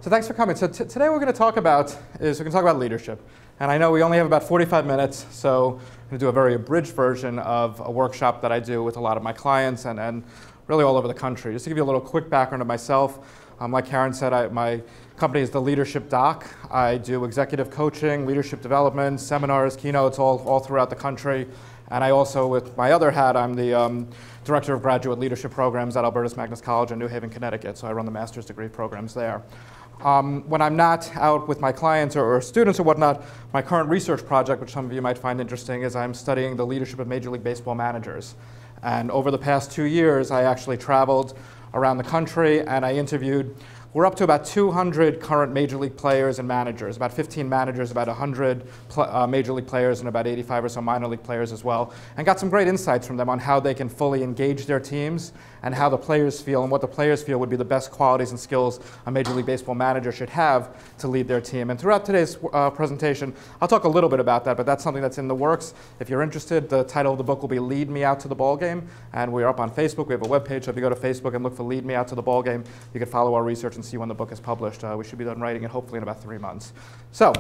So thanks for coming. So today we're going to talk about leadership. And I know we only have about 45 minutes, so I'm going to do a very abridged version of a workshop that I do with a lot of my clients and really all over the country. Just to give you a little quick background of myself, like Karen said, my company is the Leadership Doc. I do executive coaching, leadership development, seminars, keynotes all throughout the country. And I also, with my other hat, I'm the Director of Graduate Leadership Programs at Albertus Magnus College in New Haven, Connecticut. So I run the master's degree programs there. When I'm not out with my clients or students or whatnot, my current research project, which some of you might find interesting, is I'm studying the leadership of Major League Baseball managers. And over the past 2 years, I actually traveled around the country and I interviewed, we're up to about 200 current Major League players and managers, about 15 managers, about 100 Major League players, and about 85 or so minor league players as well, and got some great insights from them on how they can fully engage their teams and how the players feel and what the players feel would be the best qualities and skills a Major League Baseball manager should have to lead their team. And throughout today's presentation, I'll talk a little bit about that, but that's something that's in the works. If you're interested, the title of the book will be Lead Me Out to the Ball Game, and we're up on Facebook. We have a webpage, so if you go to Facebook and look for Lead Me Out to the Ball Game, you can follow our research and see when the book is published. We should be done writing it hopefully in about 3 months. So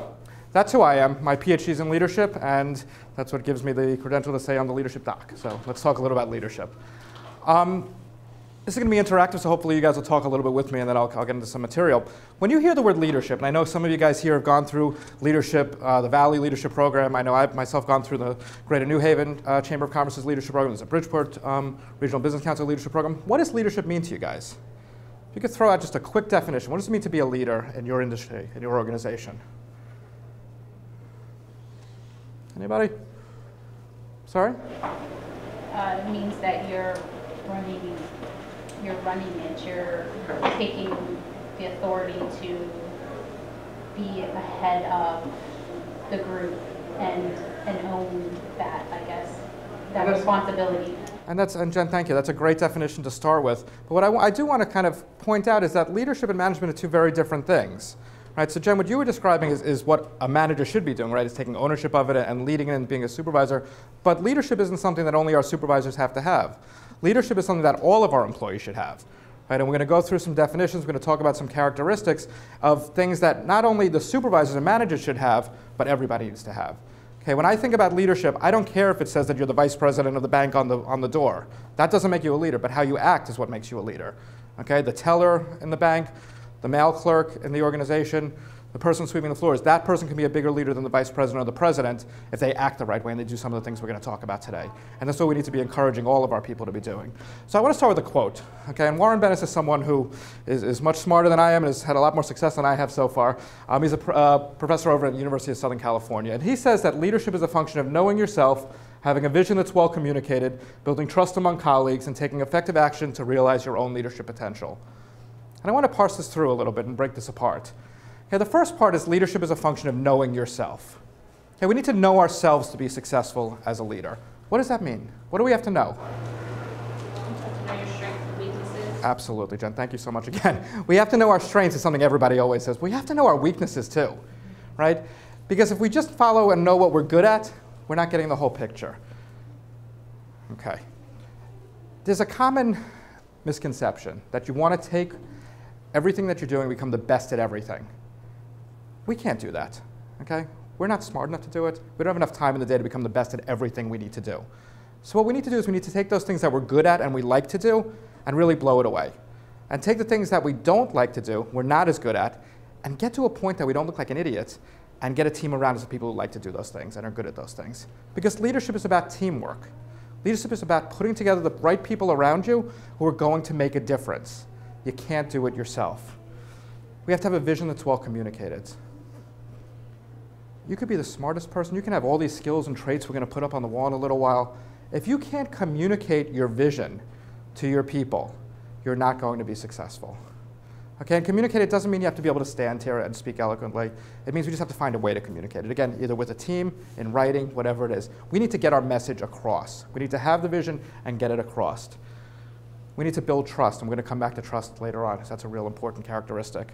that's who I am. My PhD is in leadership, and that's what gives me the credential to say I'm the Leadership Doc. So let's talk a little about leadership. This is going to be interactive, so hopefully you guys will talk a little bit with me, and then I'll get into some material. When you hear the word leadership, and I know some of you guys here have gone through leadership, the Valley Leadership Program. I know I've myself gone through the Greater New Haven Chamber of Commerce's leadership program. There's a Bridgeport Regional Business Council leadership program. What does leadership mean to you guys? If you could throw out just a quick definition, what does it mean to be a leader in your industry, in your organization? Anybody? Sorry? It means that you're running it, you're taking the authority to be ahead of the group and own that, I guess, that responsibility. And Jen, thank you. That's a great definition to start with. But what I do want to kind of point out is that leadership and management are two very different things. Right? So Jen, what you were describing is what a manager should be doing, right? Is taking ownership of it and leading it and being a supervisor. But leadership isn't something that only our supervisors have to have. Leadership is something that all of our employees should have. Right? And we're going to go through some definitions. We're going to talk about some characteristics of things that not only the supervisors and managers should have, but everybody needs to have. Okay, when I think about leadership, I don't care if it says that you're the vice president of the bank on the door. That doesn't make you a leader, but how you act is what makes you a leader. Okay, the teller in the bank, the mail clerk in the organization, the person sweeping the floors, that person can be a bigger leader than the vice president or the president if they act the right way and they do some of the things we're going to talk about today. And that's what we need to be encouraging all of our people to be doing. So I want to start with a quote. Okay, and Warren Bennis is someone who is much smarter than I am and has had a lot more success than I have so far. He's a professor over at the University of Southern California. And he says that leadership is a function of knowing yourself, having a vision that's well communicated, building trust among colleagues, and taking effective action to realize your own leadership potential. And I want to parse this through a little bit and break this apart. Okay, the first part is leadership is a function of knowing yourself. Okay, we need to know ourselves to be successful as a leader. What does that mean? What do we have to know? Know your strengths and weaknesses. Absolutely, Jen. Thank you so much again. We have to know our strengths is something everybody always says. We have to know our weaknesses too, right? Because if we just follow and know what we're good at, we're not getting the whole picture. Okay. There's a common misconception that you want to take everything that you're doing and become the best at everything. We can't do that, okay? We're not smart enough to do it. We don't have enough time in the day to become the best at everything we need to do. So what we need to do is we need to take those things that we're good at and we like to do and really blow it away. And take the things that we don't like to do, we're not as good at, and get to a point that we don't look like an idiot and get a team around us of people who like to do those things and are good at those things. Because leadership is about teamwork. Leadership is about putting together the right people around you who are going to make a difference. You can't do it yourself. We have to have a vision that's well communicated. You could be the smartest person. You can have all these skills and traits we're going to put up on the wall in a little while. If you can't communicate your vision to your people, you're not going to be successful. Okay, and communicate, it doesn't mean you have to be able to stand here and speak eloquently. It means we just have to find a way to communicate it. Again, either with a team, in writing, whatever it is. We need to get our message across. We need to have the vision and get it across. We need to build trust, and we're going to come back to trust later on, because that's a real important characteristic.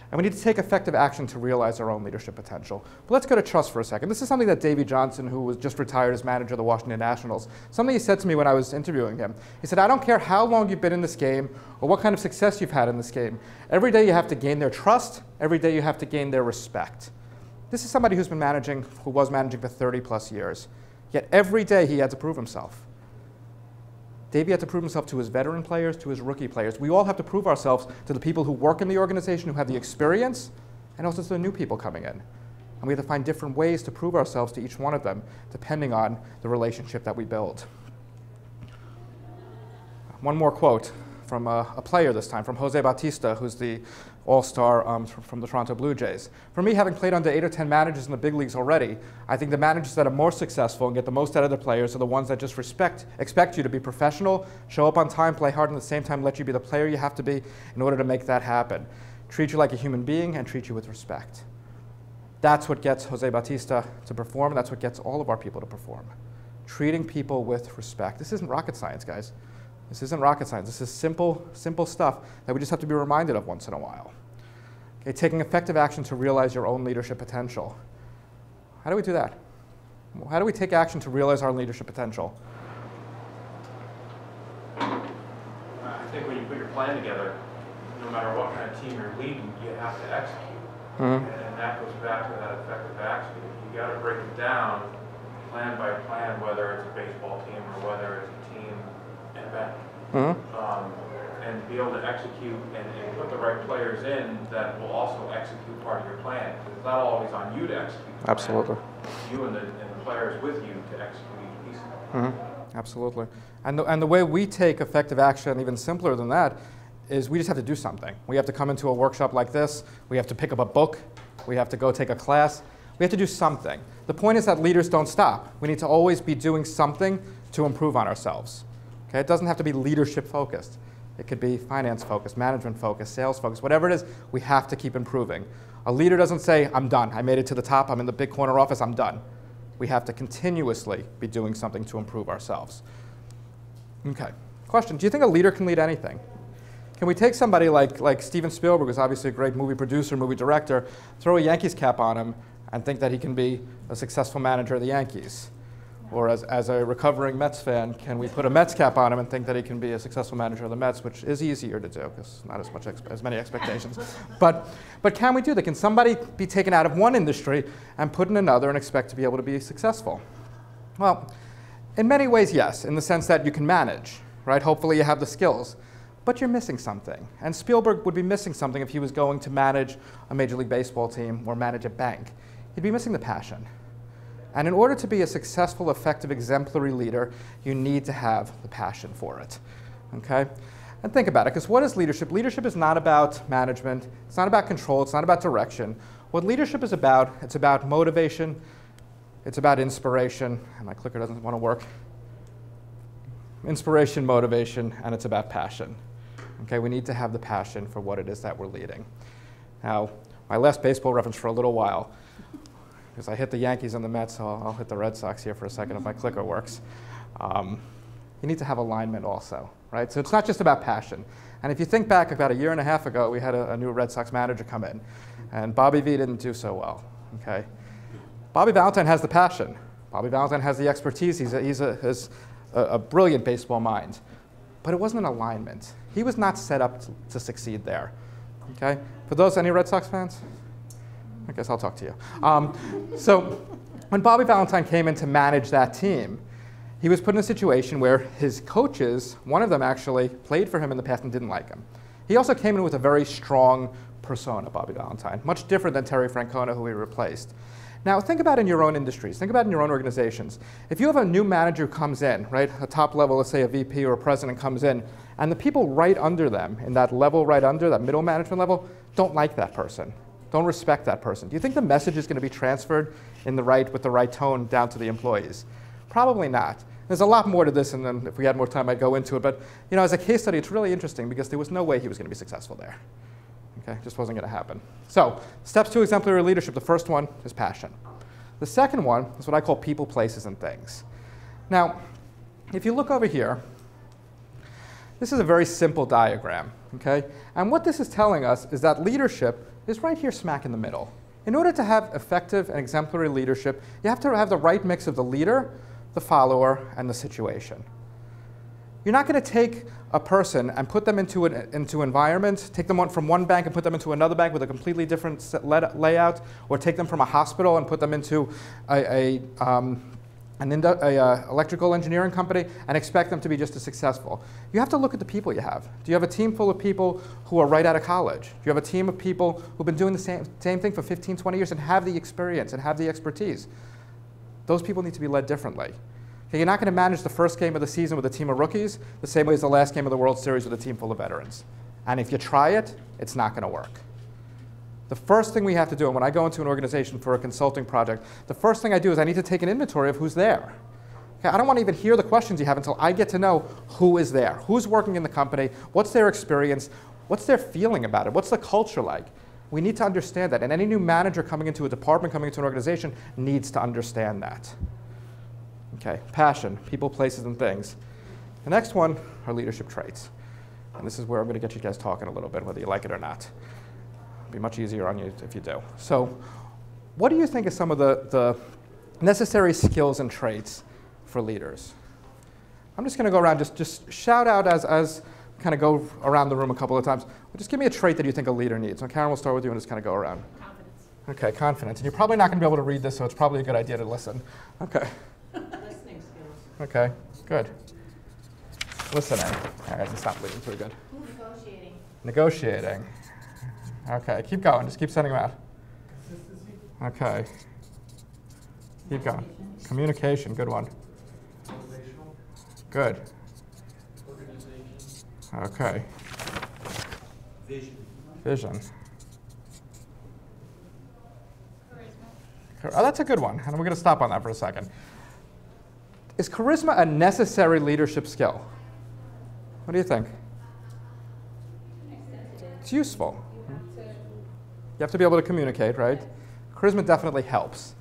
And we need to take effective action to realize our own leadership potential. But let's go to trust for a second. This is something that Davey Johnson, who was just retired as manager of the Washington Nationals, something he said to me when I was interviewing him. He said, I don't care how long you've been in this game or what kind of success you've had in this game. Every day you have to gain their trust. Every day you have to gain their respect. This is somebody who was managing for 30 plus years. Yet every day he had to prove himself. Davey had to prove himself to his veteran players, to his rookie players. We all have to prove ourselves to the people who work in the organization, who have the experience, and also to the new people coming in. And we have to find different ways to prove ourselves to each one of them, depending on the relationship that we build. One more quote from a player this time, from Jose Bautista, who's the all-star from the Toronto Blue Jays. For me, having played under 8 or 10 managers in the big leagues already, I think the managers that are more successful and get the most out of their players are the ones that just expect you to be professional, show up on time, play hard, and at the same time let you be the player you have to be in order to make that happen. Treat you like a human being and treat you with respect. That's what gets Jose Bautista to perform, and that's what gets all of our people to perform. Treating people with respect. This isn't rocket science, guys. This isn't rocket science. This is simple stuff that we just have to be reminded of once in a while. Okay, taking effective action to realize your own leadership potential. How do we do that? How do we take action to realize our leadership potential? I think when you put your plan together, no matter what kind of team you're leading, you have to execute. And that goes back to that effective action. You got to break it down plan by plan, whether it's a baseball team or whether it's a team in a bank. And be able to execute and put the right players in that will also execute part of your plan. Because it's not always on you to execute the plan. Absolutely. It's you and the players with you to execute each piece of it. Absolutely. And the way we take effective action, even simpler than that, is we just have to do something. We have to come into a workshop like this. We have to pick up a book. We have to go take a class. We have to do something. The point is that leaders don't stop. We need to always be doing something to improve on ourselves. Okay? It doesn't have to be leadership focused. It could be finance focused, management focused, sales focused, whatever it is, we have to keep improving. A leader doesn't say, I'm done. I made it to the top. I'm in the big corner office. I'm done. We have to continuously be doing something to improve ourselves. Okay. Question, do you think a leader can lead anything? Can we take somebody like Steven Spielberg, who's obviously a great movie producer, movie director, throw a Yankees cap on him and think that he can be a successful manager of the Yankees? Or as a recovering Mets fan, can we put a Mets cap on him and think that he can be a successful manager of the Mets, which is easier to do because not as many expectations. But can we do that? Can somebody be taken out of one industry and put in another and expect to be able to be successful? Well, in many ways, yes, in the sense that you can manage, right? Hopefully you have the skills. But you're missing something. And Spielberg would be missing something if he was going to manage a Major League Baseball team or manage a bank. He'd be missing the passion. And in order to be a successful, effective, exemplary leader, you need to have the passion for it. Okay? And think about it, because what is leadership? Leadership is not about management. It's not about control. It's not about direction. What leadership is about, it's about motivation. It's about inspiration. And my clicker doesn't want to work. Inspiration, motivation, and it's about passion. Okay, we need to have the passion for what it is that we're leading. Now, my last baseball reference for a little while, because I hit the Yankees and the Mets, so I'll hit the Red Sox here for a second if my clicker works. You need to have alignment also, right? So it's not just about passion. And if you think back about a year and a half ago, we had a new Red Sox manager come in, and Bobby V didn't do so well, okay? Bobby Valentine has the passion. Bobby Valentine has the expertise. He's a brilliant baseball mind. But it wasn't an alignment. He was not set up to succeed there. Okay? For those, any Red Sox fans? I guess I'll talk to you. So when Bobby Valentine came in to manage that team, he was put in a situation where his coaches, one of them actually played for him in the past and didn't like him. He also came in with a very strong persona, Bobby Valentine, much different than Terry Francona, who he replaced. Now, think about in your own industries. Think about in your own organizations. If you have a new manager who comes in, right, a top level, let's say a VP or a president comes in, and the people right under them, in that level right under, that middle management level, don't like that person, don't respect that person. Do you think the message is going to be transferred with the right tone down to the employees? Probably not. There's a lot more to this, and then if we had more time, I'd go into it. But as a case study, it's really interesting because there was no way he was going to be successful there. Okay, just wasn't going to happen. So, steps to exemplary leadership. The first one is passion. The second one is what I call people, places, and things. Now, if you look over here, this is a very simple diagram. Okay, and what this is telling us is that leadership is right here smack in the middle. In order to have effective and exemplary leadership, you have to have the right mix of the leader, the follower, and the situation. You're not going to take a person and put them into environments, take them from one bank and put them into another bank with a completely different layout, or take them from a hospital and put them into an electrical engineering company and expect them to be just as successful. You have to look at the people you have. Do you have a team full of people who are right out of college? Do you have a team of people who've been doing the same thing for 15, 20 years and have the experience and have the expertise? Those people need to be led differently. Okay, you're not going to manage the first game of the season with a team of rookies the same way as the last game of the World Series with a team full of veterans. And if you try it, it's not going to work. The first thing we have to do, and when I go into an organization for a consulting project, the first thing I do is I need to take an inventory of who's there. Okay, I don't want to even hear the questions you have until I get to know who is there, who's working in the company, what's their experience, what's their feeling about it, what's the culture like. We need to understand that, and any new manager coming into a department, coming into an organization, needs to understand that. Okay, passion, people, places, and things. The next one are leadership traits. And this is where I'm going to get you guys talking a little bit, whether you like it or not. It'll be much easier on you if you do. So what do you think is some of the necessary skills and traits for leaders? I'm just going to go around, just shout out as kind of go around the room a couple of times. Just give me a trait that you think a leader needs. So Karen, we'll start with you and just kind of go around. Confidence. Okay, confidence. And you're probably not going to be able to read this, so it's probably a good idea to listen. Okay. Listening skills. Okay, good. Listening. All right, it's not leading too good. Negotiating. Negotiating. Okay, keep going. Just keep sending them out. Consistency. Okay. Keep going. Communication, good one. Motivational. Good. Organization. Okay. Vision. Vision. Charisma. Oh, that's a good one. And we're going to stop on that for a second. Is charisma a necessary leadership skill? What do you think? It's useful. You have to be able to communicate, right? Charisma definitely helps.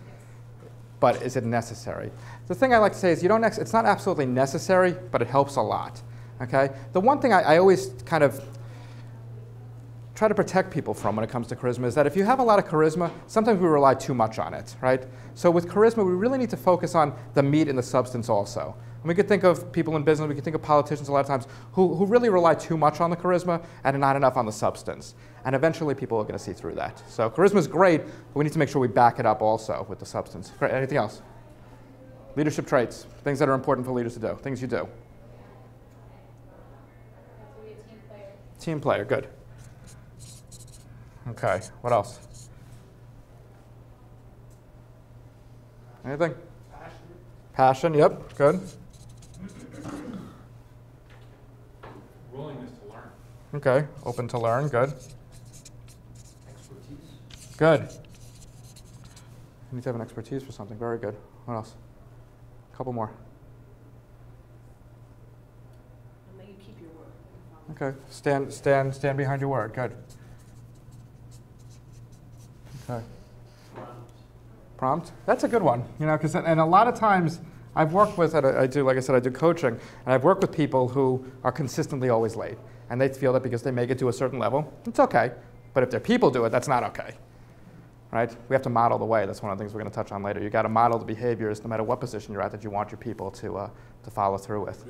But is it necessary? The thing I like to say is it's not absolutely necessary, but it helps a lot. Okay? The one thing I always kind of try to protect people from when it comes to charisma is that if you have a lot of charisma, sometimes we rely too much on it, right? So with charisma, we really need to focus on the meat and the substance also. And we could think of people in business, we could think of politicians a lot of times who really rely too much on the charisma and not enough on the substance. And eventually people are going to see through that. So charisma is great, but we need to make sure we back it up also with the substance. Great. Anything else? Leadership traits, things that are important for leaders to do, things you do. Have to be a team player. Team player, good. Okay, what else? Anything? Passion, yep, good. Willingness to learn. Okay, open to learn, good. Expertise. Good. You need to have an expertise for something, very good. What else? A couple more. And let you keep your word. Okay, stand behind your word, good. Okay. Prompt? That's a good one, because and a lot of times I've worked with, I do coaching, and I've worked with people who are consistently always late, and they feel that because they make it to a certain level, it's okay. But if their people do it, that's not okay, right? We have to model the way. That's one of the things we're going to touch on later. You got to model the behaviors, no matter what position you're at, that you want your people to follow through with.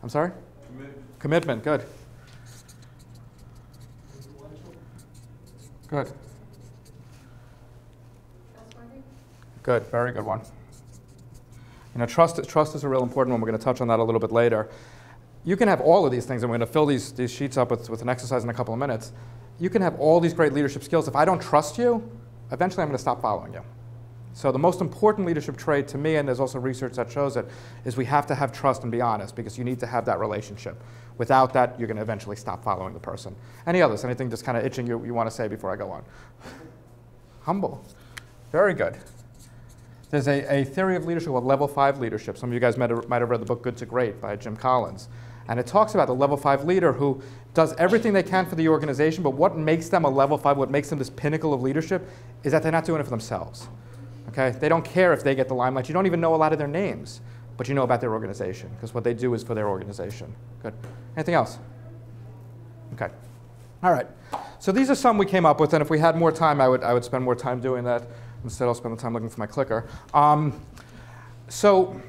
I'm sorry? Commitment. Good. Good. Good, very good one. Trust is a real important one. We're going to touch on that a little bit later. You can have all of these things, and we're going to fill these sheets up with an exercise in a couple of minutes. You can have all these great leadership skills. If I don't trust you, eventually I'm going to stop following you. So the most important leadership trait to me, and there's also research that shows it, is we have to have trust and be honest, because you need to have that relationship. Without that, you're going to eventually stop following the person. Any others? Anything just kind of itching you want to say before I go on? Humble. Very good. There's a theory of leadership called level 5 leadership. Some of you guys might have read the book Good to Great by Jim Collins. And it talks about the level 5 leader who does everything they can for the organization, but what makes them a level 5, what makes them this pinnacle of leadership, is that they're not doing it for themselves. Okay? They don't care if they get the limelight. You don't even know a lot of their names, but you know about their organization, because what they do is for their organization. Good. Anything else? Okay. All right. So these are some we came up with, and if we had more time, I would spend more time doing that. Instead, I'll spend the time looking for my clicker. So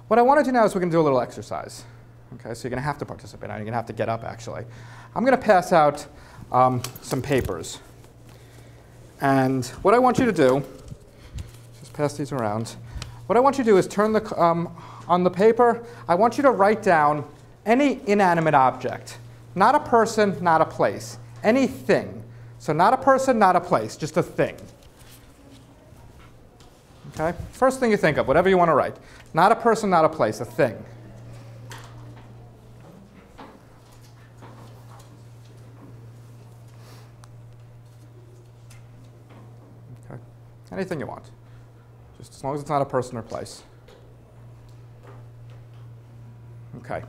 what I want to do now is we're going to do a little exercise. Okay, so you're going to have to participate. Now you're going to have to get up, actually. I'm going to pass out some papers. And what I want you to do, just pass these around. What I want you to do is turn the, on the paper, I want you to write down any inanimate object. Not a person, not a place. Anything. So not a person, not a place, just a thing. Okay? First thing you think of, whatever you want to write. Not a person, not a place, a thing. Okay? Anything you want. Just as long as it's not a person or place. Okay.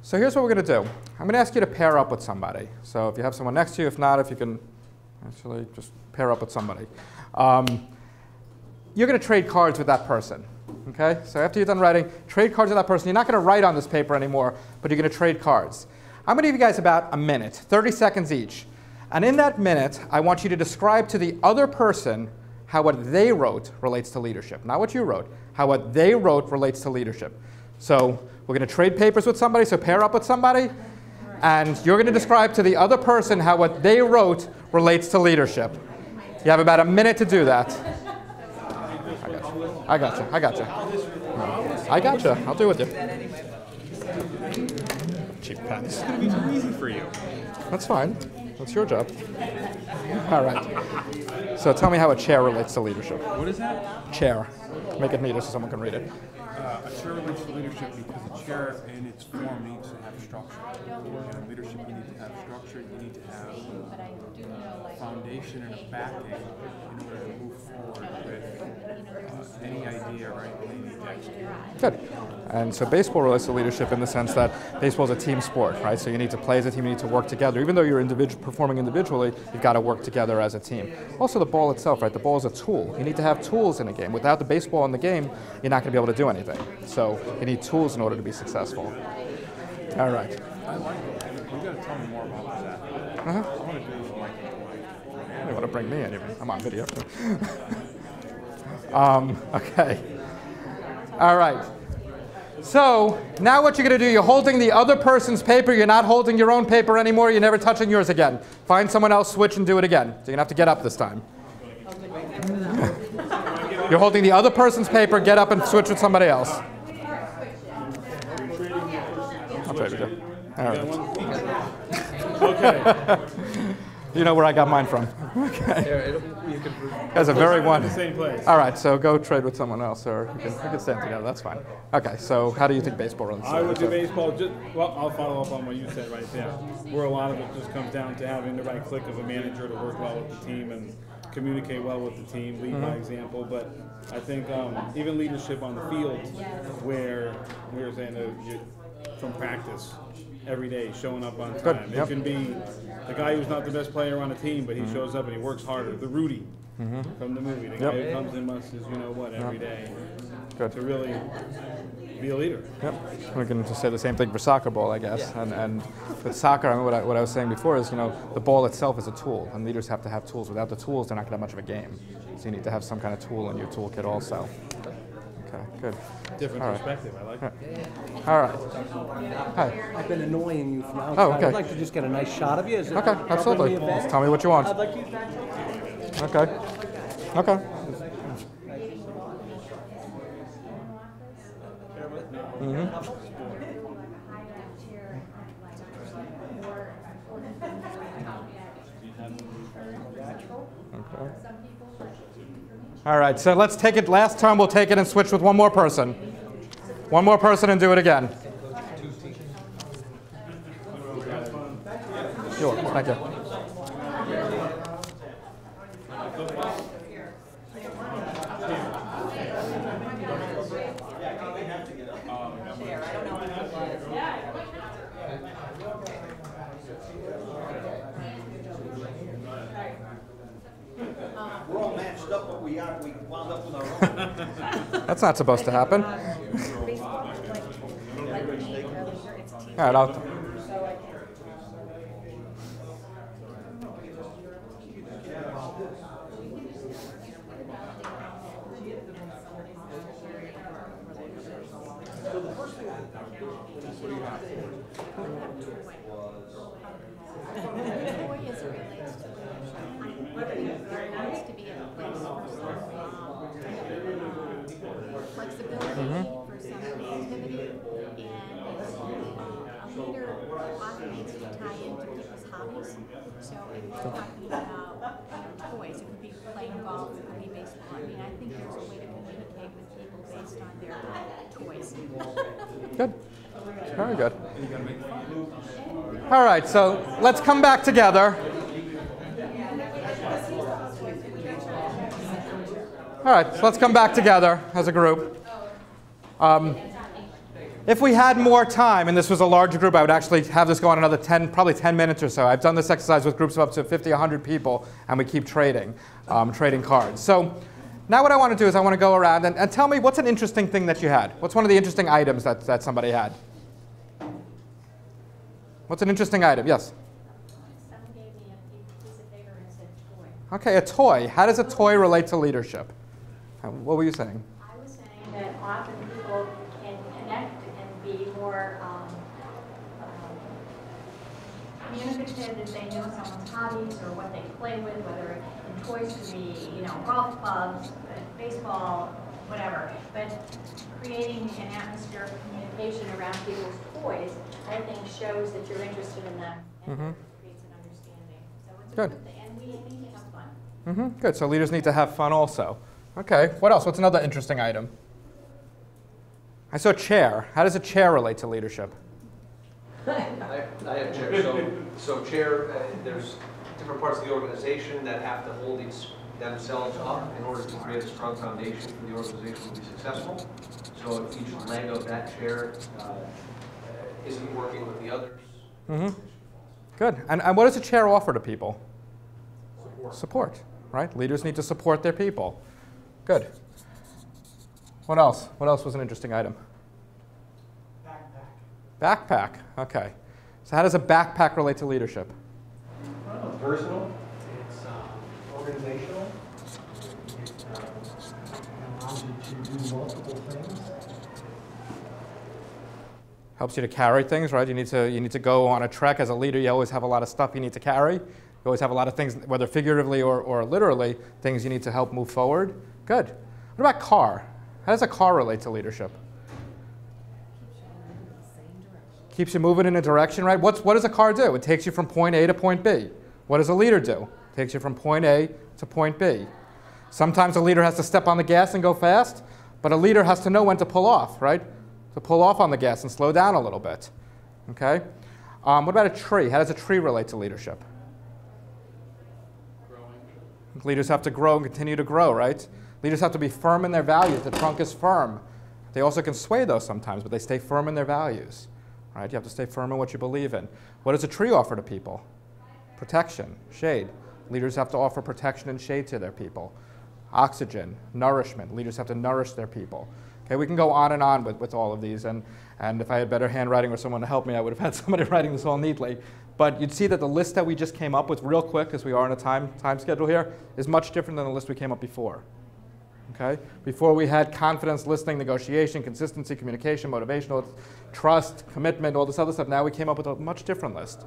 So here's what we're going to do. I'm going to ask you to pair up with somebody. So if you have someone next to you, if not, if you can actually just pair up with somebody. You're going to trade cards with that person. Okay? So after you're done writing, trade cards with that person. You're not going to write on this paper anymore, but you're going to trade cards. I'm going to give you guys about a minute, 30 seconds each. And in that minute, I want you to describe to the other person how what they wrote relates to leadership. Not what you wrote, how what they wrote relates to leadership. So we're going to trade papers with somebody, so pair up with somebody. And you're going to describe to the other person how what they wrote relates to leadership. You have about a minute to do that. I got you. I got you. I got you. I'll do it with you. Cheap pens. It's going to be too easy for you. That's fine. That's your job. All right. So tell me how a chair relates to leadership. What is that? Chair. Make it neater so someone can read it. A chair relates to leadership because a chair in its form needs to have structure. In leadership, you need to have structure. You need to have a foundation and a backing in order to move forward with any idea, right? You need to execute. Good. And so baseball relates to leadership in the sense that baseball is a team sport, right? So you need to play as a team, you need to work together. Even though you're performing individually, you've got to work together as a team. Also the ball itself, right? The ball is a tool. You need to have tools in a game. Without the baseball in the game, you're not going to be able to do anything. So you need tools in order to be successful. All right. I like it. You've got to tell me more about that. Uh-huh. I want to do this like it. You want to bring me in even. I'm on video. Okay. All right. So now what you're going to do, you're holding the other person's paper. You're not holding your own paper anymore. You're never touching yours again. Find someone else, switch, and do it again. So you're going to have to get up this time. You're holding the other person's paper. Get up and switch with somebody else. I'll trade with you. All right. Okay. You know where I got mine from. Okay. That's a very one. The same place. All right, so go trade with someone else, or you can stand together. That's fine. Okay, so how do you think baseball runs? I would do baseball. Well, I'll follow up on what you said right there, where a lot of it just comes down to having the right click of a manager to work well with the team and communicate well with the team, lead by example. But I think even leadership on the field, where we were saying from practice every day, showing up on time. It can be the guy who's not the best player on a team, but he shows up and he works harder. The Rudy from the movie, the guy who comes and musts his every day to really be a leader. Yep. We can just say the same thing for soccer ball, I guess. And with soccer, I mean, what I was saying before is, the ball itself is a tool, and leaders have to have tools. Without the tools, they're not going to have much of a game. So you need to have some kind of tool in your toolkit also. Okay, good. Different perspective, I like it. All right. Hi. I've been annoying you from outside. Oh, okay. I'd like to just get a nice shot of you. Is it Okay, absolutely. covering the event? Just tell me what you want. I'd like you. Okay. Okay. Okay. All right, so let's take it. Last time we'll take it and switch with one more person. One more person and do it again. You're welcome. Thank you. We're all matched up, but we wound up with our own. That's not supposed to happen. All right, Toy as it relates to leadership. I think there needs to be a place for some flexibility, for some creativity, and a leader often needs to tie into people's hobbies. So if you're talking about toys, it could be playing golf, it could be baseball. I mean, I think there's a way to communicate with people based on their toys. Good. Very good. All right, so let's come back together. All right, so let's come back together as a group. If we had more time, and this was a larger group, I would actually have this go on another 10, probably 10 minutes or so. I've done this exercise with groups of up to 50, 100 people, and we keep trading cards. So now what I want to do is I want to go around and tell me what's an interesting thing that you had. What's one of the interesting items that somebody had? What's an interesting item? Yes? Someone gave me a piece of paper and said toy. Okay, a toy. How does a toy relate to leadership? What were you saying? I was saying that often people can connect and be more communicative if they know someone's hobbies or what they play with, whether in toys could be, golf clubs, baseball, whatever. But creating an atmosphere of communication around people's toys, I think, shows that you're interested in them and creates an understanding. So it's a good thing, and we need to have fun. Good. So leaders need to have fun also. Okay. What else? What's another interesting item? I saw chair. How does a chair relate to leadership? I have chair. So chair, there's different parts of the organization that have to hold themselves up in order to create a strong foundation for the organization to be successful. So if each leg of that chair isn't working with the others. Good. And what does a chair offer to people? Support. Right? Leaders need to support their people. Good. What else? What else was an interesting item? Backpack. Backpack. Okay. So how does a backpack relate to leadership? Personal. It's organizational. It allows you to do multiple things. Helps you to carry things, right? You need to go on a trek as a leader. You always have a lot of stuff you need to carry. You always have a lot of things, whether figuratively or literally, things you need to help move forward. Good. What about car? How does a car relate to leadership? Keeps you moving in a direction, right? What does a car do? It takes you from point A to point B. What does a leader do? It takes you from point A to point B. Sometimes a leader has to step on the gas and go fast, but a leader has to know when to pull off, right? To pull off on the gas and slow down a little bit. Okay? What about a tree? How does a tree relate to leadership? Growing. Leaders have to grow and continue to grow, right? Leaders have to be firm in their values. The trunk is firm. They also can sway those sometimes, but they stay firm in their values. Right? You have to stay firm in what you believe in. What does a tree offer to people? Protection, shade. Leaders have to offer protection and shade to their people. Oxygen, nourishment. Leaders have to nourish their people. Okay, we can go on and on with all of these, and if I had better handwriting or someone to help me, I would have had somebody writing this all neatly. But you'd see that the list that we just came up with real quick, as we are on a time schedule here, is much different than the list we came up before. Okay? Before we had confidence, listening, negotiation, consistency, communication, motivational, trust, commitment, all this other stuff. Now we came up with a much different list.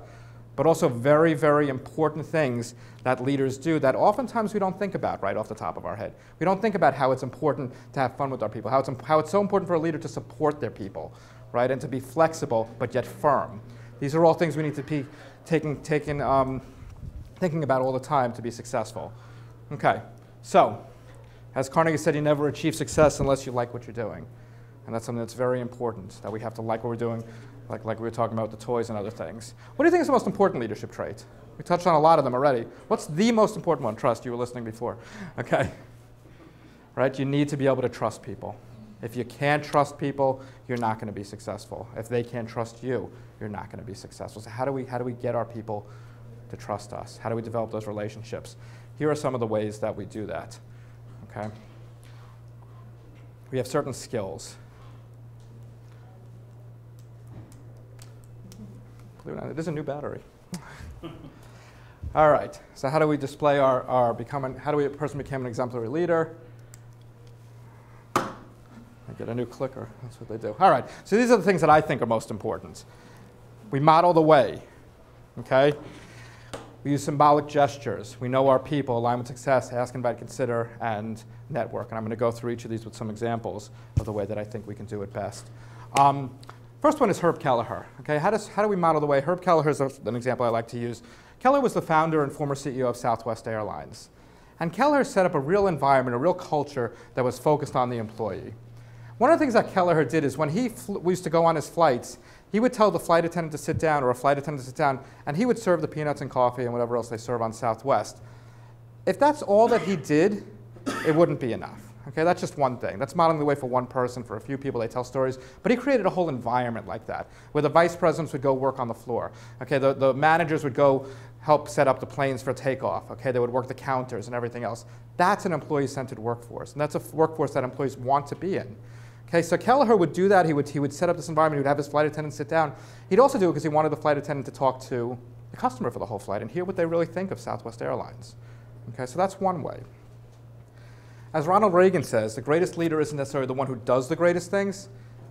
But also very, very important things that leaders do that oftentimes we don't think about right off the top of our head. We don't think about how it's important to have fun with our people, how it's so important for a leader to support their people, right, and to be flexible but yet firm. These are all things we need to be thinking about all the time to be successful. Okay, so as Carnegie said, you never achieve success unless you like what you're doing. And that's something that's very important, that we have to like what we're doing, like we were talking about with the toys and other things. What do you think is the most important leadership trait? We touched on a lot of them already. What's the most important one? Trust. You were listening before. Okay. Right? You need to be able to trust people. If you can't trust people, you're not going to be successful. If they can't trust you, you're not going to be successful. So how do we get our people to trust us? How do we develop those relationships? Here are some of the ways that we do that. Okay? We have certain skills. Believe it or not, it is a new battery. All right, so how do we display how do a person become an exemplary leader? I get a new clicker. That's what they do. All right. So these are the things that I think are most important. We model the way. Okay? We use symbolic gestures. We know our people, alignment success, ask, invite, consider, and network. And I'm going to go through each of these with some examples of the way that I think we can do it best. First one is Herb Kelleher. Okay? How do we model the way? Herb Kelleher is an example I like to use. Kelleher was the founder and former CEO of Southwest Airlines. And Kelleher set up a real environment, a real culture that was focused on the employee. One of the things that Kelleher did is when we used to go on his flights, he would tell the flight attendant to sit down or a flight attendant to sit down, and he would serve the peanuts and coffee and whatever else they serve on Southwest. If that's all that he did, it wouldn't be enough. Okay, that's just one thing. That's modeling the way for one person, for a few people, they tell stories. But he created a whole environment like that, where the vice presidents would go work on the floor. Okay, the managers would go help set up the planes for takeoff. Okay, they would work the counters and everything else. That's an employee-centered workforce, and that's a workforce that employees want to be in. Okay, so Kelleher would do that. He would set up this environment. He would have his flight attendant sit down. He'd also do it because he wanted the flight attendant to talk to the customer for the whole flight and hear what they really think of Southwest Airlines. Okay, so that's one way. As Ronald Reagan says, the greatest leader isn't necessarily the one who does the greatest things.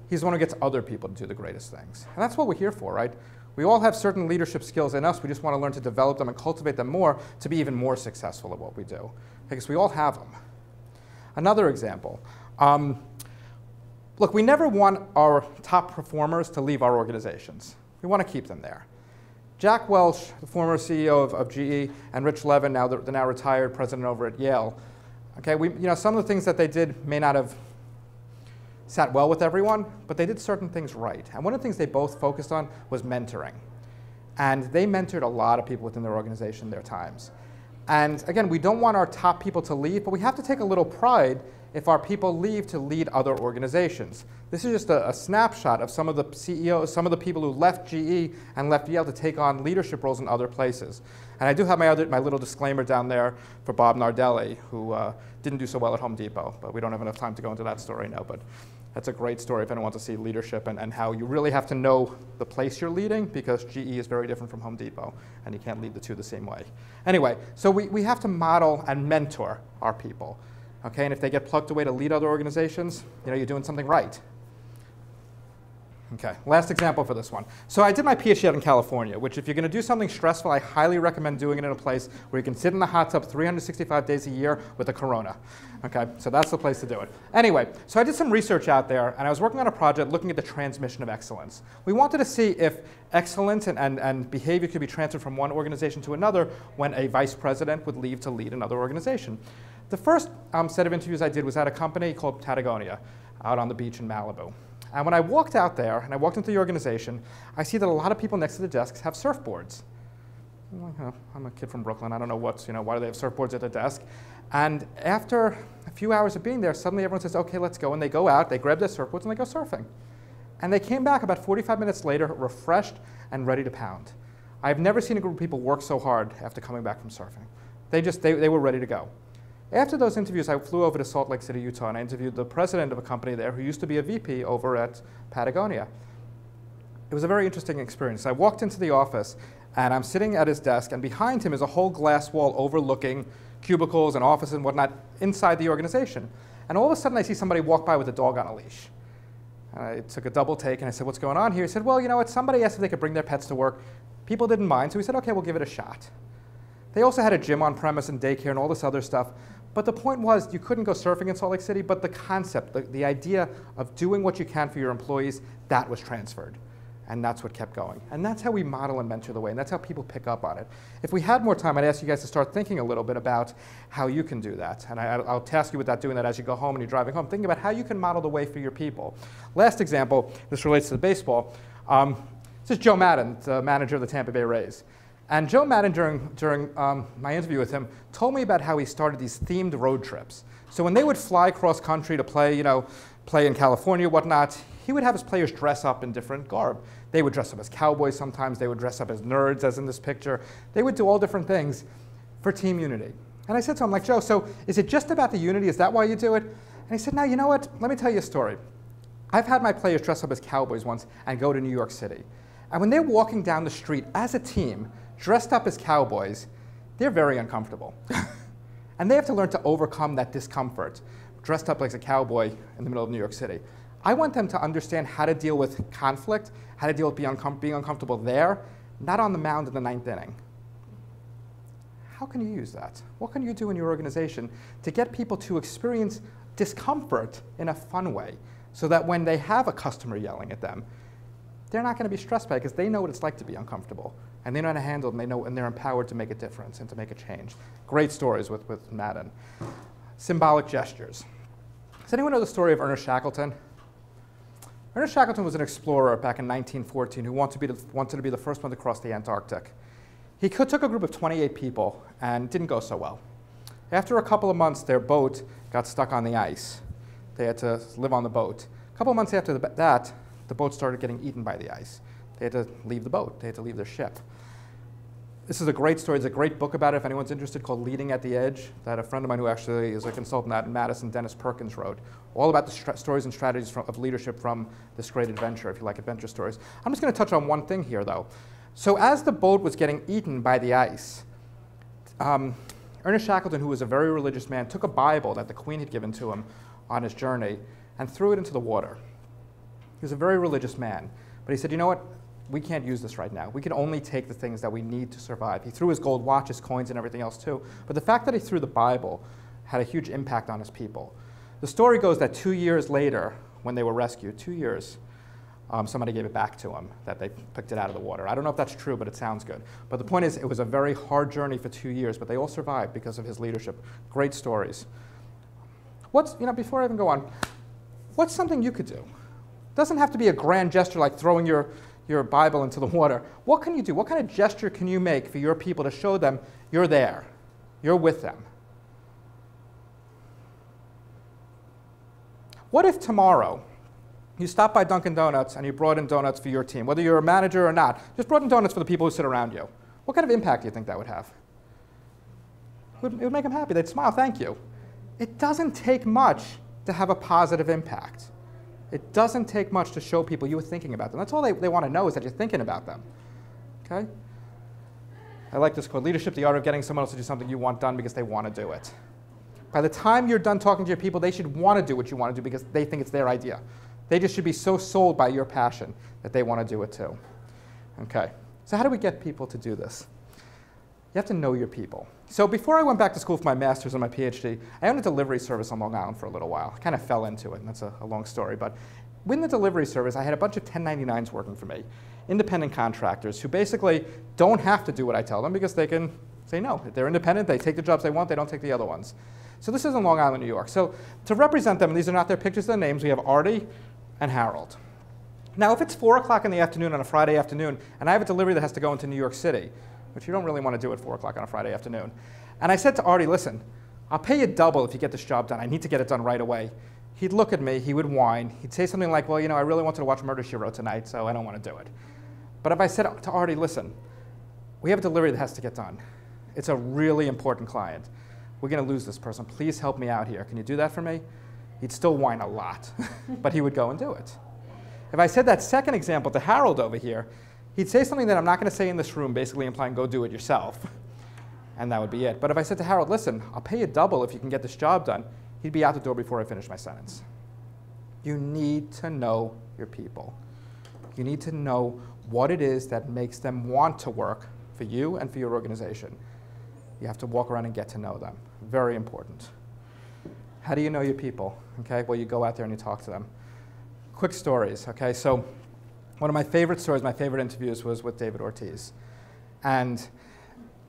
He's the one who gets other people to do the greatest things. And that's what we're here for, right? We all have certain leadership skills in us. We just want to learn to develop them and cultivate them more to be even more successful at what we do. Because we all have them. Another example. Look, we never want our top performers to leave our organizations. We want to keep them there. Jack Welch, the former CEO of GE, and Rich Levin, the now retired president over at Yale. Okay, some of the things that they did may not have sat well with everyone, but they did certain things right. And one of the things they both focused on was mentoring. And they mentored a lot of people within their organization their times. And again, we don't want our top people to leave, but we have to take a little pride if our people leave to lead other organizations. This is just a snapshot of some of the CEOs, some of the people who left GE and left Yale to take on leadership roles in other places. And I do have my little disclaimer down there for Bob Nardelli, who didn't do so well at Home Depot, but we don't have enough time to go into that story now. But that's a great story if anyone wants to see leadership and how you really have to know the place you're leading, because GE is very different from Home Depot, and you can't lead the two the same way. Anyway, so we have to model and mentor our people. Okay, and if they get plucked away to lead other organizations, you're doing something right. Okay, last example for this one. So I did my PhD out in California, which if you're going to do something stressful, I highly recommend doing it in a place where you can sit in the hot tub 365 days a year with a Corona. Okay, so that's the place to do it. Anyway, so I did some research out there, and I was working on a project looking at the transmission of excellence. We wanted to see if excellence and behavior could be transferred from one organization to another when a vice president would leave to lead another organization. The first set of interviews I did was at a company called Patagonia out on the beach in Malibu. And when I walked out there and I walked into the organization, I see that a lot of people next to the desks have surfboards. I'm like, I'm a kid from Brooklyn. I don't know why do they have surfboards at their desk? And after a few hours of being there, suddenly everyone says, okay, let's go. And they go out, they grab their surfboards, and they go surfing. And they came back about 45 minutes later, refreshed and ready to pound. I've never seen a group of people work so hard after coming back from surfing. They were ready to go. After those interviews, I flew over to Salt Lake City, Utah, and I interviewed the president of a company there who used to be a VP over at Patagonia. It was a very interesting experience. I walked into the office, and I'm sitting at his desk, and behind him is a whole glass wall overlooking cubicles and offices and whatnot inside the organization. And all of a sudden, I see somebody walk by with a dog on a leash. I took a double take, and I said, what's going on here? He said, well, somebody asked if they could bring their pets to work. People didn't mind, so we said, okay, we'll give it a shot. They also had a gym on premise and daycare and all this other stuff. But the point was, you couldn't go surfing in Salt Lake City, but the concept, the idea of doing what you can for your employees, that was transferred. And that's what kept going. And that's how we model and mentor the way, and that's how people pick up on it. If we had more time, I'd ask you guys to start thinking a little bit about how you can do that. And I'll task you with doing that as you go home and you're driving home. Thinking about how you can model the way for your people. Last example, this relates to the baseball. This is Joe Madden, the manager of the Tampa Bay Rays. And Joe Madden, during my interview with him, told me about how he started these themed road trips. So when they would fly cross country to play, play in California, whatnot, he would have his players dress up in different garb. They would dress up as cowboys sometimes. They would dress up as nerds, as in this picture. They would do all different things for team unity. And I said to him, like, Joe, so is it just about the unity? Is that why you do it? And he said, no, you know what? Let me tell you a story. I've had my players dress up as cowboys once and go to New York City. And when they're walking down the street as a team, dressed up as cowboys, they're very uncomfortable. And they have to learn to overcome that discomfort. dressed up like a cowboy in the middle of New York City. I want them to understand how to deal with conflict, how to deal with being uncomfortable there, not on the mound in the 9th inning. How can you use that? What can you do in your organization to get people to experience discomfort in a fun way so that when they have a customer yelling at them, they're not going to be stressed by it because they know what it's like to be uncomfortable. And they know how to handle it, and they know, and they're empowered to make a difference and to make a change. Great stories with Madden. Symbolic gestures. Does anyone know the story of Ernest Shackleton? Ernest Shackleton was an explorer back in 1914 who wanted to be the first one to cross the Antarctic. He took a group of 28 people and didn't go so well. After a couple of months, their boat got stuck on the ice. They had to live on the boat. A couple of months after that, the boat started getting eaten by the ice. They had to leave the boat. They had to leave their ship. This is a great story. There's a great book about it if anyone's interested called Leading at the Edge that a friend of mine who actually is a consultant at Madison, Dennis Perkins, wrote. All about the stories and strategies of leadership from this great adventure, if you like adventure stories. I'm just going to touch on one thing here, though. So as the boat was getting eaten by the ice, Ernest Shackleton, who was a very religious man, took a Bible that the Queen had given to him on his journey and threw it into the water. He was a very religious man, but he said, you know what? We can't use this right now. We can only take the things that we need to survive. He threw his gold watch, his coins, and everything else too. But the fact that he threw the Bible had a huge impact on his people. The story goes that 2 years later, when they were rescued, 2 years, somebody gave it back to him, that they picked it out of the water. I don't know if that's true, but it sounds good. But the point is, it was a very hard journey for 2 years, but they all survived because of his leadership. Great stories. Before I even go on, what's something you could do? It doesn't have to be a grand gesture like throwing your Bible into the water. What can you do? What kind of gesture can you make for your people to show them you're there, you're with them? What if tomorrow you stopped by Dunkin' Donuts and you brought in donuts for your team, whether you're a manager or not, just brought in donuts for the people who sit around you? What kind of impact do you think that would have? It would make them happy. They'd smile, thank you. It doesn't take much to have a positive impact. It doesn't take much to show people you were thinking about them. That's all they want to know is that you're thinking about them. Okay? I like this quote, leadership, the art of getting someone else to do something you want done because they want to do it. By the time you're done talking to your people, they should want to do what you want to do because they think it's their idea. They just should be so sold by your passion that they want to do it too. Okay, so how do we get people to do this? You have to know your people. So before I went back to school for my master's and my PhD, I owned a delivery service on Long Island for a little while. I kind of fell into it, and that's a long story. But with the delivery service, I had a bunch of 1099s working for me, independent contractors who basically don't have to do what I tell them because they can say no. They're independent, they take the jobs they want, they don't take the other ones. So this is in Long Island, New York. So to represent them, and these are not their pictures, their names, we have Artie and Harold. Now, if it's 4 o'clock in the afternoon on a Friday afternoon, and I have a delivery that has to go into New York City, which you don't really want to do at 4 o'clock on a Friday afternoon, and I said to Artie, listen, I'll pay you double if you get this job done. I need to get it done right away. He'd look at me, he would whine. He'd say something like, well, you know, I really wanted to watch Murder, She Wrote tonight, so I don't want to do it. But if I said to Artie, listen, we have a delivery that has to get done. It's a really important client. We're going to lose this person. Please help me out here. Can you do that for me? He'd still whine a lot, but he would go and do it. If I said that second example to Harold over here, he'd say something that I'm not going to say in this room, basically implying go do it yourself, and that would be it. But if I said to Harold, listen, I'll pay you double if you can get this job done, he'd be out the door before I finish my sentence. You need to know your people. You need to know what it is that makes them want to work for you and for your organization. You have to walk around and get to know them. Very important. How do you know your people? Okay, well, you go out there and you talk to them. Quick stories, okay? So one of my favorite stories, my favorite interviews was with David Ortiz. And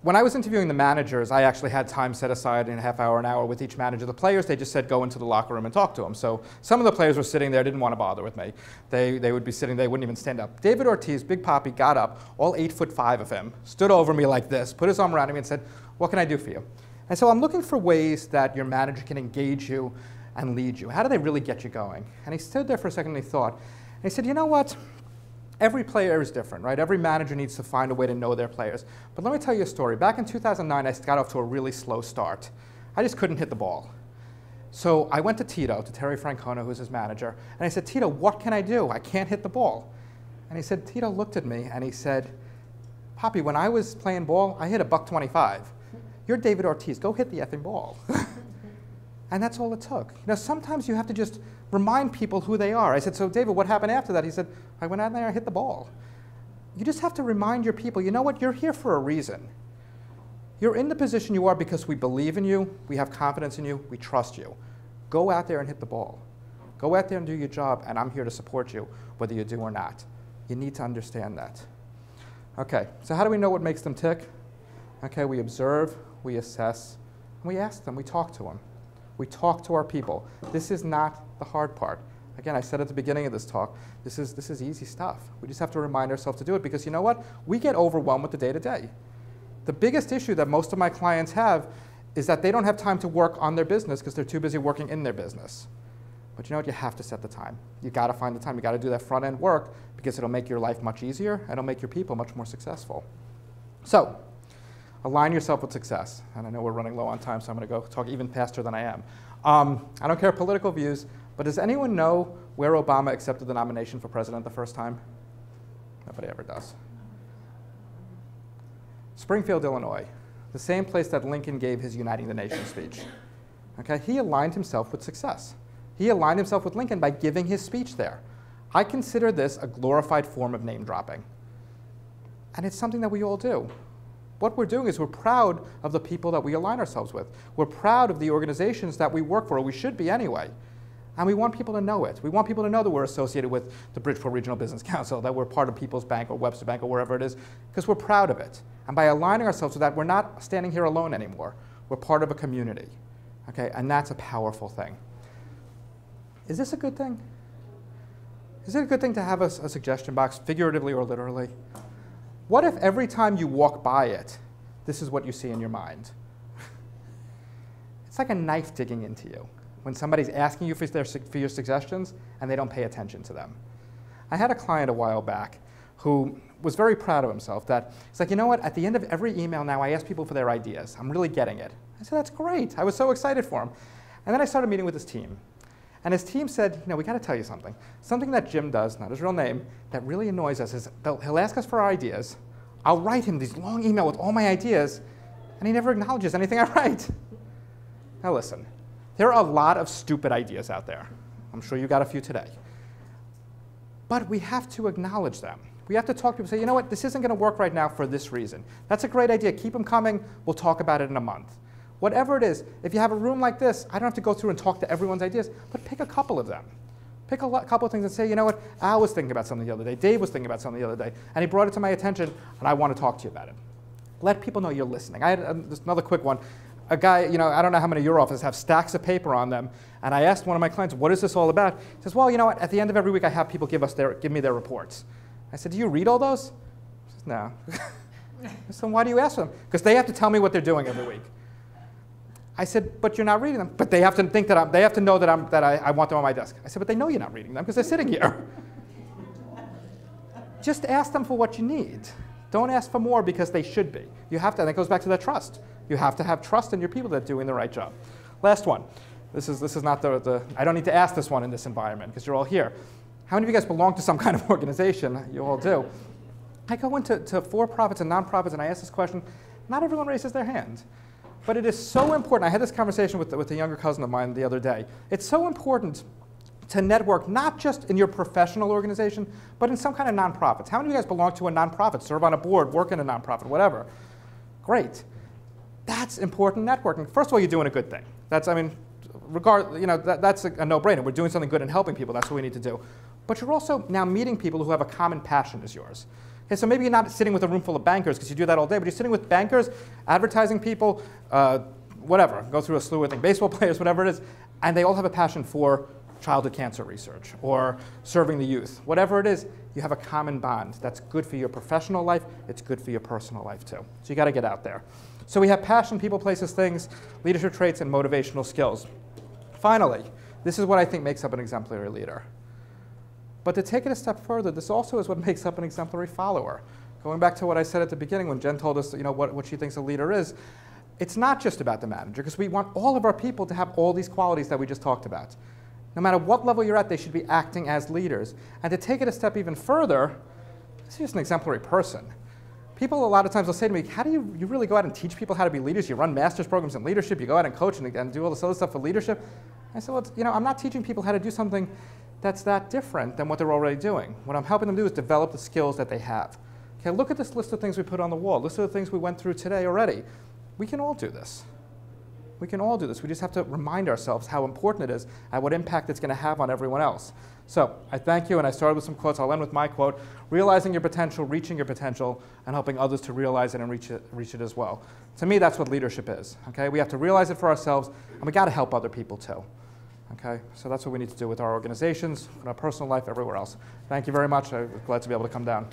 when I was interviewing the managers, I actually had time set aside in a half hour, an hour with each manager. The players, they just said go into the locker room and talk to them. So some of the players were sitting there, didn't want to bother with me. They would be sitting, they wouldn't even stand up. David Ortiz, Big Papi, got up, all 8'5" of him, stood over me like this, put his arm around me and said, what can I do for you? And so I'm looking for ways that your manager can engage you and lead you. How do they really get you going? And he stood there for a second and he thought, and he said, you know what? Every player is different, right? Every manager needs to find a way to know their players. But let me tell you a story. Back in 2009, I got off to a really slow start. I just couldn't hit the ball. So I went to Tito, to Terry Francona, who's his manager, and I said, Tito, what can I do? I can't hit the ball. And he said, Tito looked at me and he said, Papi, when I was playing ball, I hit $125. You're David Ortiz. Go hit the effing ball. And that's all it took. Sometimes you have to just remind people who they are. I said, so David, what happened after that? He said, I went out there, I hit the ball. You just have to remind your people, you know what, you're here for a reason. You're in the position you are because we believe in you, we have confidence in you, we trust you. Go out there and hit the ball. Go out there and do your job, and I'm here to support you, whether you do or not. You need to understand that. Okay, so how do we know what makes them tick? Okay, we observe, we assess, and we ask them, we talk to them. We talk to our people. This is not the hard part. Again, I said at the beginning of this talk, this is easy stuff. We just have to remind ourselves to do it because you know what? We get overwhelmed with the day-to-day. The biggest issue that most of my clients have is that they don't have time to work on their business because they're too busy working in their business. But you know what? You have to set the time. You got to find the time. You got to do that front-end work because it'll make your life much easier and it'll make your people much more successful. So, align yourself with success. And I know we're running low on time, so I'm going to go talk even faster than I am. I don't care political views, but does anyone know where Obama accepted the nomination for president the first time? Nobody ever does. Springfield, Illinois, the same place that Lincoln gave his Uniting the Nation speech. Okay? He aligned himself with success. He aligned himself with Lincoln by giving his speech there. I consider this a glorified form of name dropping. And it's something that we all do. What we're doing is we're proud of the people that we align ourselves with. We're proud of the organizations that we work for, or we should be anyway. And we want people to know it. We want people to know that we're associated with the Bridgeport Regional Business Council, that we're part of People's Bank or Webster Bank or wherever it is, because we're proud of it. And by aligning ourselves with that, we're not standing here alone anymore. We're part of a community. Okay? And that's a powerful thing. Is this a good thing? Is it a good thing to have a suggestion box, figuratively or literally? What if every time you walk by it, this is what you see in your mind? It's like a knife digging into you when somebody's asking you for your suggestions and they don't pay attention to them. I had a client a while back who was very proud of himself that he's like, you know what, at the end of every email now I ask people for their ideas. I'm really getting it. I said, that's great. I was so excited for him. And then I started meeting with his team. And his team said, we got to tell you something. Something that Jim does, not his real name, that really annoys us is he'll ask us for our ideas. I'll write him these long emails with all my ideas, and he never acknowledges anything I write. Now listen, there are a lot of stupid ideas out there. I'm sure you got a few today. But we have to acknowledge them. We have to talk to people and say, you know what, this isn't going to work right now for this reason. That's a great idea. Keep them coming. We'll talk about it in a month. Whatever it is, if you have a room like this, I don't have to go through and talk to everyone's ideas, but pick a couple of them. Pick a couple of things and say, you know what, Al was thinking about something the other day, Dave was thinking about something the other day, and he brought it to my attention, and I want to talk to you about it. Let people know you're listening. I had just another quick one. A guy, I don't know how many of your offices have stacks of paper on them, and I asked one of my clients, what is this all about? He says, well, you know what, at the end of every week I have people give me their reports. I said, do you read all those? He says, no. So why do you ask them? Because they have to tell me what they're doing every week. I said, but you're not reading them. But they have to think that they have to know that I want them on my desk. I said, but they know you're not reading them because they're sitting here. Just ask them for what you need. Don't ask for more because they should be. You have to, and that goes back to that trust. You have to have trust in your people that are doing the right job. Last one. This is not I don't need to ask this one in this environment because you're all here. How many of you guys belong to some kind of organization? You all do. I go into for-profits and non-profits and I ask this question. Not everyone raises their hand. But it is so important. I had this conversation with a younger cousin of mine the other day. It's so important to network not just in your professional organization, but in some kind of nonprofits. How many of you guys belong to a nonprofit, serve on a board, work in a nonprofit, whatever? Great. That's important networking. First of all, you're doing a good thing. That's, that's a no-brainer. We're doing something good and helping people. That's what we need to do. But you're also now meeting people who have a common passion as yours. Okay, so maybe you're not sitting with a room full of bankers because you do that all day, but you're sitting with bankers, advertising people, whatever, go through a slew of things, baseball players, whatever it is, and they all have a passion for childhood cancer research or serving the youth. Whatever it is, you have a common bond. That's good for your professional life. It's good for your personal life too. So you got to get out there. So we have passion, people, places, things, leadership traits, and motivational skills. Finally, this is what I think makes up an exemplary leader. But to take it a step further, this also is what makes up an exemplary follower. Going back to what I said at the beginning when Jen told us what she thinks a leader is, it's not just about the manager, because we want all of our people to have all these qualities that we just talked about. No matter what level you're at, they should be acting as leaders. And to take it a step even further, this is just an exemplary person. people a lot of times will say to me, how do you really go out and teach people how to be leaders? You run master's programs in leadership, you go out and coach and do all this other stuff for leadership. I said, well, you know, I'm not teaching people how to do something that's that different than what they're already doing. What I'm helping them do is develop the skills that they have. Okay, look at this list of things we put on the wall. List of the things we went through today already. We can all do this. We can all do this. We just have to remind ourselves how important it is and what impact it's going to have on everyone else. So I thank you, and I started with some quotes. I'll end with my quote: realizing your potential, reaching your potential, and helping others to realize it and reach it as well. To me, that's what leadership is. Okay, we have to realize it for ourselves, and we got to help other people too. Okay, so that's what we need to do with our organizations, in our personal life, everywhere else. Thank you very much. I'm glad to be able to come down.